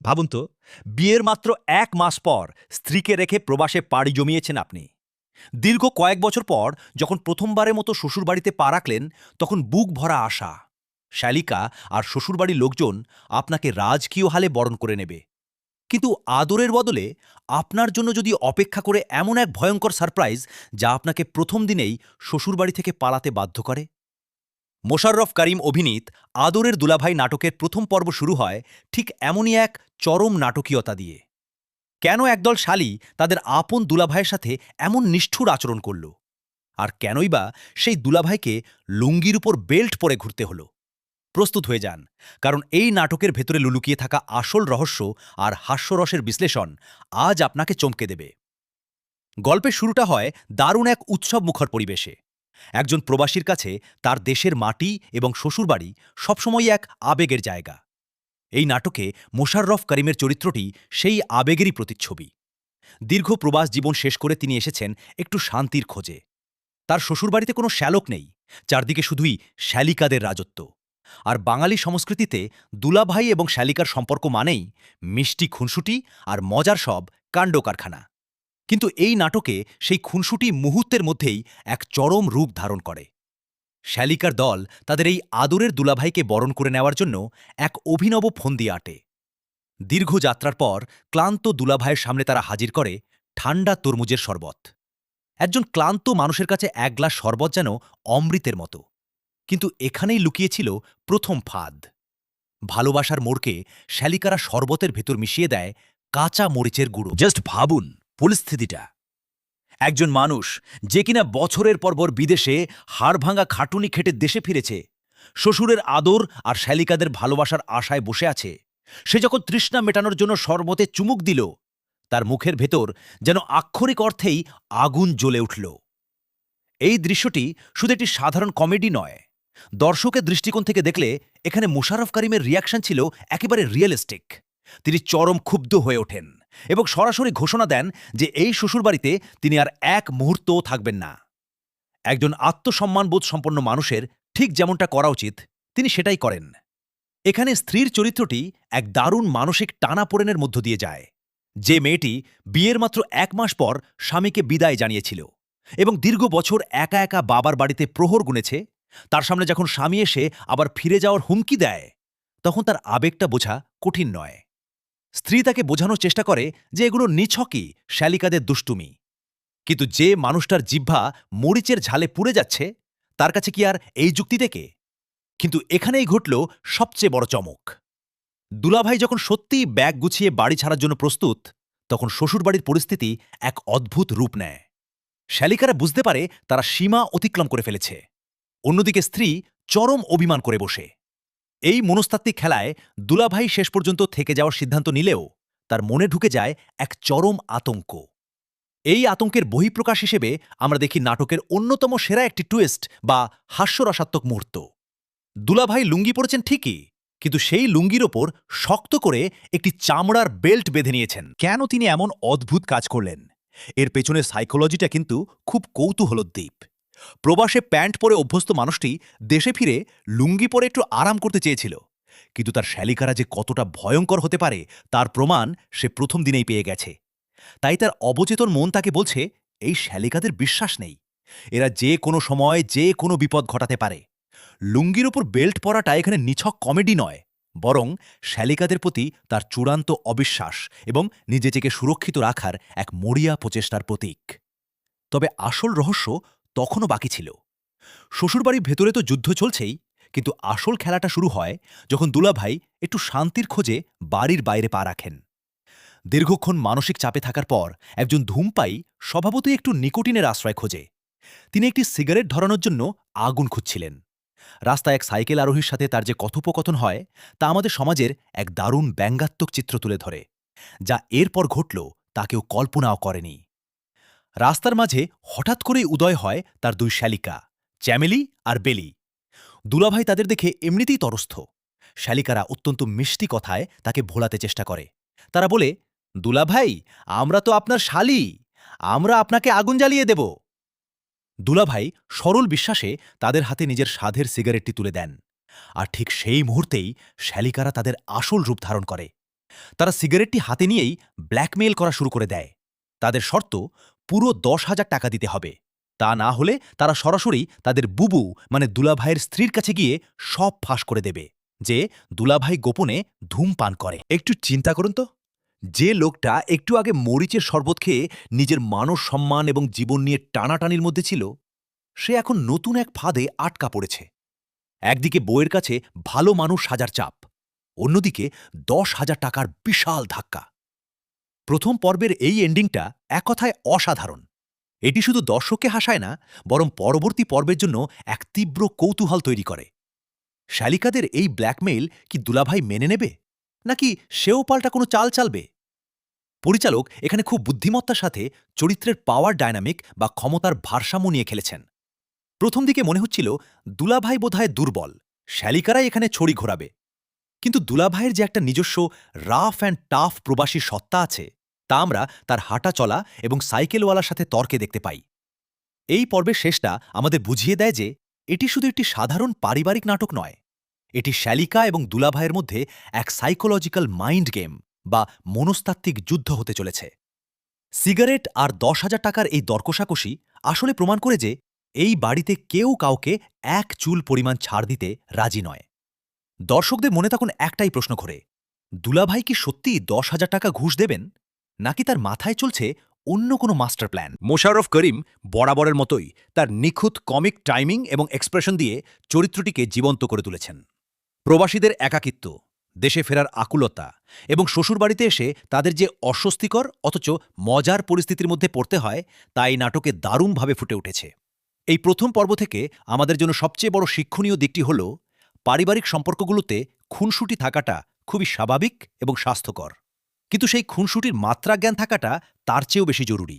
ভাবুন তো, বিয়ের মাত্র ১ মাস পর স্ত্রীকে রেখে প্রবাসে পাড়ি জমিয়েছেন আপনি। দীর্ঘ কয়েক বছর পর যখন প্রথমবারের মতো শ্বশুরবাড়িতে পা রাখলেন, তখন বুক ভরা আশা। শালিকা আর শ্বশুরবাড়ির লোকজন আপনাকে রাজকীয় হালে বরণ করে নেবে। কিন্তু আদরের বদলে আপনার জন্য যদি অপেক্ষা করে এমন এক ভয়ঙ্কর সারপ্রাইজ, যা আপনাকে প্রথম দিনেই শ্বশুরবাড়ি থেকে পালাতে বাধ্য করে। মোশাররফ করিম অভিনীত আদরের দুলাভাই নাটকের প্রথম পর্ব শুরু হয় ঠিক এমনই এক চরম নাটকীয়তা দিয়ে। কেন একদল শালী তাদের আপন দুলাভাইয়ের সাথে এমন নিষ্ঠুর আচরণ করল? আর কেনই বা সেই দুলাভাইকে লুঙ্গির উপর বেল্ট পরে ঘুরতে হলো? প্রস্তুত হয়ে যান, কারণ এই নাটকের ভেতরে লুলুকিয়ে থাকা আসল রহস্য আর হাস্যরসের বিশ্লেষণ আজ আপনাকে চমকে দেবে। গল্পের শুরুটা হয় দারুণ এক উৎসবমুখর পরিবেশে। একজন প্রবাসীর কাছে তার দেশের মাটি এবং শ্বশুরবাড়ি সবসময়ই এক আবেগের জায়গা। এই নাটকে মোশাররফ করিমের চরিত্রটি সেই আবেগেরই প্রতিচ্ছবি। দীর্ঘ প্রবাস জীবন শেষ করে তিনি এসেছেন একটু শান্তির খোঁজে। তার শ্বশুরবাড়িতে কোনো শ্যালক নেই, চারদিকে শুধুই শ্যালিকাদের রাজত্ব। আর বাঙালি সংস্কৃতিতে দুলাভাই এবং শ্যালিকার সম্পর্ক মানেই মিষ্টি খুনসুটি আর মজার সব কাণ্ডকারখানা। কিন্তু এই নাটকে সেই খুনসুটি মুহূর্তের মধ্যেই এক চরম রূপ ধারণ করে। শ্যালিকার দল তাদের এই আদরের দুলাভাইকে বরণ করে নেওয়ার জন্য এক অভিনব ফন্দি আঁটে। দীর্ঘ যাত্রার পর ক্লান্ত দুলাভাইয়ের সামনে তারা হাজির করে ঠান্ডা তরমুজের শরবত। একজন ক্লান্ত মানুষের কাছে এক গ্লাস শরবত যেন অমৃতের মতো। কিন্তু এখানেই লুকিয়েছিল প্রথম ফাঁদ। ভালোবাসার মোড়কে শ্যালিকারা শরবতের ভেতর মিশিয়ে দেয় কাঁচা মরিচের গুঁড়ো। জাস্ট ভাবুন পরিস্থিতিটা। একজন মানুষ যে কিনা বছরের পর পর বিদেশে হাড়ভাঙা খাটুনি খেটে দেশে ফিরেছে, শ্বশুরের আদর আর শ্যালিকাদের ভালোবাসার আশায় বসে আছে, সে যখন তৃষ্ণা মেটানোর জন্য শরবতে চুমুক দিল, তার মুখের ভেতর যেন আক্ষরিক অর্থেই আগুন জ্বলে উঠল। এই দৃশ্যটি শুধু একটি সাধারণ কমেডি নয়। দর্শকের দৃষ্টিকোণ থেকে দেখলে এখানে মোশাররফ করিমের রিয়াকশন ছিল একেবারে রিয়েলিস্টিক। তিনি চরম ক্ষুব্ধ হয়ে ওঠেন এবং সরাসরি ঘোষণা দেন যে এই শ্বশুরবাড়িতে তিনি আর এক মুহূর্তও থাকবেন না। একজন আত্মসম্মানবোধ সম্পন্ন মানুষের ঠিক যেমনটা করা উচিত, তিনি সেটাই করেন। এখানে স্ত্রীর চরিত্রটি এক দারুণ মানসিক টানাপোড়েনের মধ্য দিয়ে যায়। যে মেয়েটি বিয়ের মাত্র ১ মাস পর স্বামীকে বিদায় জানিয়েছিল এবং দীর্ঘ বছর একা একা বাবার বাড়িতে প্রহর গুনেছে, তার সামনে যখন স্বামী এসে আবার ফিরে যাওয়ার হুমকি দেয়, তখন তার আবেগটা বোঝা কঠিন নয়। স্ত্রী তাকে বোঝানোর চেষ্টা করে যে এগুলো নিছকই শ্যালিকাদের দুষ্টুমি। কিন্তু যে মানুষটার জিহ্বা মরিচের ঝালে পুড়ে যাচ্ছে, তার কাছে কি আর এই যুক্তি থেকে? কিন্তু এখানেই ঘটল সবচেয়ে বড় চমক। দুলাভাই যখন সত্যিই ব্যাগ গুছিয়ে বাড়ি ছাড়ার জন্য প্রস্তুত, তখন শ্বশুরবাড়ির পরিস্থিতি এক অদ্ভুত রূপ নেয়। শ্যালিকারা বুঝতে পারে তারা সীমা অতিক্রম করে ফেলেছে। অন্যদিকে স্ত্রী চরম অভিমান করে বসে। এই মনস্তাত্ত্বিক খেলায় দুলাভাই শেষ পর্যন্ত থেকে যাওয়ার সিদ্ধান্ত নিলেও তার মনে ঢুকে যায় এক চরম আতঙ্ক। এই আতঙ্কের বহিঃপ্রকাশ হিসেবে আমরা দেখি নাটকের অন্যতম সেরা একটি টুইস্ট বা হাস্যরসাত্মক মুহূর্ত। দুলাভাই লুঙ্গি পরেছেন ঠিকই, কিন্তু সেই লুঙ্গির ওপর শক্ত করে একটি চামড়ার বেল্ট বেঁধে নিয়েছেন। কেন তিনি এমন অদ্ভুত কাজ করলেন? এর পেছনের সাইকোলজিটা কিন্তু খুব কৌতূহলোদ্দীপ। প্রবাসে প্যান্ট পরে অভ্যস্ত মানুষটি দেশে ফিরে লুঙ্গি পরে একটু আরাম করতে চেয়েছিল, কিন্তু তার শ্যালিকারা যে কতটা ভয়ঙ্কর হতে পারে তার প্রমাণ সে প্রথম দিনেই পেয়ে গেছে। তাই তার অবচেতন মন তাকে বলছে, এই শ্যালিকাদের বিশ্বাস নেই, এরা যে কোনো সময় যে কোনো বিপদ ঘটাতে পারে। লুঙ্গির ওপর বেল্ট পরাটা এখানে নিছক কমেডি নয়, বরং শ্যালিকাদের প্রতি তার চূড়ান্ত অবিশ্বাস এবং নিজেকে সুরক্ষিত রাখার এক মরিয়া প্রচেষ্টার প্রতীক। তবে আসল রহস্য তখনও বাকি ছিল। শ্বশুরবাড়ির ভেতরে তো যুদ্ধ চলছেই, কিন্তু আসল খেলাটা শুরু হয় যখন দুলাভাই একটু শান্তির খোঁজে বাড়ির বাইরে পা রাখেন। দীর্ঘক্ষণ মানসিক চাপে থাকার পর একজন ধূমপায়ী স্বভাবতই একটু নিকোটিনের আশ্রয় খোঁজে। তিনি একটি সিগারেট ধরানোর জন্য আগুন খুঁজছিলেন। রাস্তায় এক সাইকেল আরোহীর সাথে তার যে কথোপকথন হয়, তা আমাদের সমাজের এক দারুণ ব্যঙ্গাত্মক চিত্র তুলে ধরে, যা এরপর ঘটল তা কেউ কল্পনাও করেনি। রাস্তার মাঝে হঠাৎ করেই উদয় হয় তার দুই শ্যালিকা, চ্যামেলি আর বেলি। দুলাভাই তাদের দেখে এমনিতেই তরস্থ। শ্যালিকারা অত্যন্ত মিষ্টি কথায় তাকে ভোলাতে চেষ্টা করে। তারা বলে, দুলাভাই, আমরা তো আপনার শালি, আমরা আপনাকে আগুন জ্বালিয়ে দেব। দুলাভাই সরল বিশ্বাসে তাদের হাতে নিজের স্বাদের সিগারেটটি তুলে দেন। আর ঠিক সেই মুহূর্তেই শ্যালিকারা তাদের আসল রূপ ধারণ করে। তারা সিগারেটটি হাতে নিয়েই ব্ল্যাকমেইল করা শুরু করে দেয়। তাদের শর্ত, পুরো 10,000 টাকা দিতে হবে। তা না হলে তারা সরাসরি তাদের বুবু মানে দুলাভাইয়ের স্ত্রীর কাছে গিয়ে সব ফাঁস করে দেবে যে দুলাভাই গোপনে ধূমপান করে। একটু চিন্তা করুন তো, যে লোকটা একটু আগে মরিচের শরবত খেয়ে নিজের মানস সম্মান এবং জীবন নিয়ে টানাটানির মধ্যে ছিল, সে এখন নতুন এক ফাঁদে আটকা পড়েছে। একদিকে বইয়ের কাছে ভালো মানুষ সাজার চাপ, অন্যদিকে 10,000 টাকার বিশাল ধাক্কা। প্রথম পর্বের এই এন্ডিংটা এক কথায় অসাধারণ। এটি শুধু দর্শককে হাসায় না, বরং পরবর্তী পর্বের জন্য এক তীব্র কৌতূহল তৈরি করে। শালিকাদের এই ব্ল্যাকমেইল কি দুলাভাই মেনে নেবে, নাকি সেও পাল্টা কোনো চাল চালবে? পরিচালক এখানে খুব বুদ্ধিমত্তার সাথে চরিত্রের পাওয়ার ডায়নামিক বা ক্ষমতার ভারসাম্য নিয়ে খেলেছেন। প্রথম দিকে মনে হচ্ছিল দুলাভাই বোধহয় দুর্বল, শ্যালিকারাই এখানে ছড়ি ঘোরাবে। কিন্তু দুলাভাইয়ের যে একটা নিজস্ব রাফ অ্যান্ড টাফ প্রবাসী সত্তা আছে, তা আমরা তার হাঁটা চলা এবং সাইকেলওয়ালার সাথে তর্কে দেখতে পাই। এই পর্বের শেষটা আমাদের বুঝিয়ে দেয় যে এটি শুধু একটি সাধারণ পারিবারিক নাটক নয়, এটি শ্যালিকা এবং দুলাভাইয়ের মধ্যে এক সাইকোলজিক্যাল মাইন্ড গেম বা মনস্তাত্ত্বিক যুদ্ধ হতে চলেছে। সিগারেট আর 10,000 টাকার এই দরকষাকষি আসলে প্রমাণ করে যে এই বাড়িতে কেউ কাউকে এক চুল পরিমাণ ছাড় দিতে রাজি নয়। দর্শকদের মনে তখন একটাই প্রশ্ন ঘোরে, দুলাভাই কি সত্যিই 10,000 টাকা ঘুষ দেবেন, নাকি তার মাথায় চলছে অন্য কোনো মাস্টার প্ল্যান? মোশাররফ করিম বরাবরের মতোই তার নিখুঁত কমিক টাইমিং এবং এক্সপ্রেশন দিয়ে চরিত্রটিকে জীবন্ত করে তুলেছেন। প্রবাসীদের একাকিত্ব, দেশে ফেরার আকুলতা এবং শ্বশুরবাড়িতে এসে তাদের যে অস্বস্তিকর অথচ মজার পরিস্থিতির মধ্যে পড়তে হয়, তা এই নাটকে দারুণভাবে ফুটে উঠেছে। এই প্রথম পর্ব থেকে আমাদের জন্য সবচেয়ে বড় শিক্ষণীয় দিকটি হল, পারিবারিক সম্পর্কগুলোতে খুনসুটি থাকাটা খুবই স্বাভাবিক এবং স্বাস্থ্যকর, কিন্তু সেই খুনসুটির মাত্রা জ্ঞান থাকাটা তার চেয়েও বেশি জরুরি।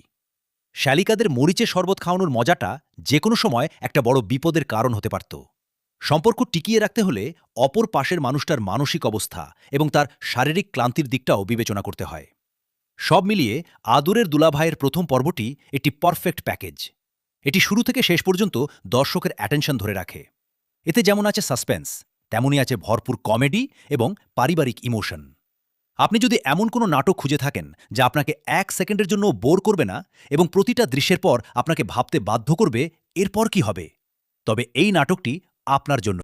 শ্যালিকাদের মরিচে শরবত খাওয়ানোর মজাটা যে কোনো সময় একটা বড় বিপদের কারণ হতে পারত। সম্পর্ক টিকিয়ে রাখতে হলে অপর পাশের মানুষটার মানসিক অবস্থা এবং তার শারীরিক ক্লান্তির দিকটাও বিবেচনা করতে হয়। সব মিলিয়ে আদরের দুলাভাইয়ের প্রথম পর্বটি একটি পারফেক্ট প্যাকেজ। এটি শুরু থেকে শেষ পর্যন্ত দর্শকের অ্যাটেনশন ধরে রাখে। এতে যেমন আছে সাসপেন্স, তেমনই আছে ভরপুর কমেডি এবং পারিবারিক ইমোশন। আপনি যদি এমন কোনো নাটক খুঁজে থাকেন যা আপনাকে এক সেকেন্ডের জন্য বোর করবে না এবং প্রতিটা দৃশ্যের পর আপনাকে ভাবতে বাধ্য করবে এরপর কি হবে, তবে এই নাটকটি আপনার জন্য।